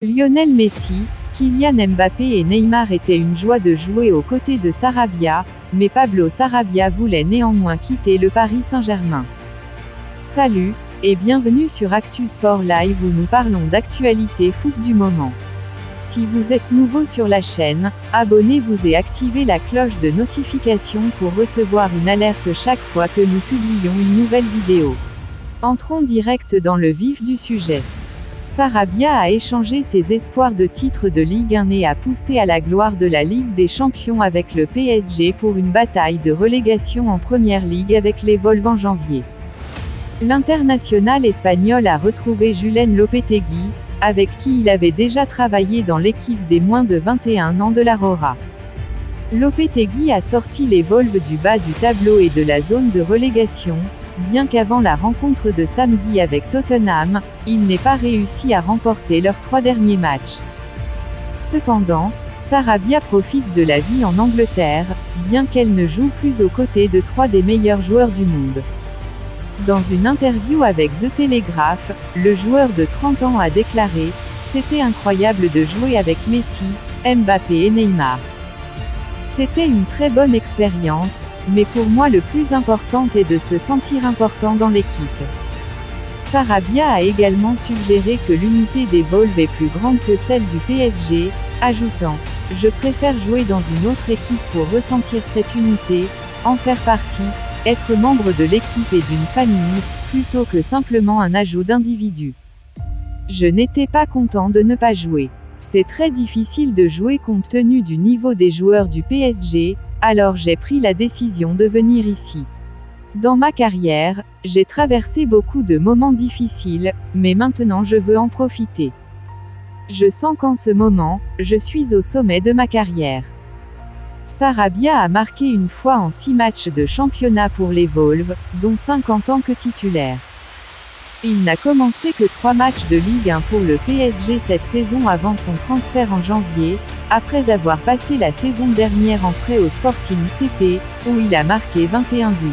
Lionel Messi, Kylian Mbappé et Neymar étaient une joie de jouer aux côtés de Sarabia, mais Pablo Sarabia voulait néanmoins quitter le Paris Saint-Germain. Salut, et bienvenue sur Actu Sport Live où nous parlons d'actualité foot du moment. Si vous êtes nouveau sur la chaîne, abonnez-vous et activez la cloche de notification pour recevoir une alerte chaque fois que nous publions une nouvelle vidéo. Entrons direct dans le vif du sujet. Sarabia a échangé ses espoirs de titre de Ligue 1 et a poussé à la gloire de la Ligue des Champions avec le PSG pour une bataille de relégation en Première Ligue avec les Wolves en janvier. L'international espagnol a retrouvé Julen Lopetegui, avec qui il avait déjà travaillé dans l'équipe des moins de 21 ans de la Roja. Lopetegui a sorti les Wolves du bas du tableau et de la zone de relégation, bien qu'avant la rencontre de samedi avec Tottenham, il n'ait pas réussi à remporter leurs 3 derniers matchs. Cependant, Sarabia profite de la vie en Angleterre, bien qu'elle ne joue plus aux côtés de 3 des meilleurs joueurs du monde. Dans une interview avec The Telegraph, le joueur de 30 ans a déclaré « C'était incroyable de jouer avec Messi, Mbappé et Neymar. C'était une très bonne expérience, mais pour moi le plus important est de se sentir important dans l'équipe. » Sarabia a également suggéré que l'unité des Wolves est plus grande que celle du PSG, ajoutant « Je préfère jouer dans une autre équipe pour ressentir cette unité, en faire partie, être membre de l'équipe et d'une famille, plutôt que simplement un ajout d'individus. Je n'étais pas content de ne pas jouer. C'est très difficile de jouer compte tenu du niveau des joueurs du PSG, alors j'ai pris la décision de venir ici. Dans ma carrière, j'ai traversé beaucoup de moments difficiles, mais maintenant je veux en profiter. Je sens qu'en ce moment, je suis au sommet de ma carrière. Sarabia a marqué une fois en 6 matchs de championnat pour les Wolves, dont 5 en tant que titulaire. Il n'a commencé que 3 matchs de Ligue 1 pour le PSG cette saison avant son transfert en janvier, après avoir passé la saison dernière en prêt au Sporting CP, où il a marqué 21 buts.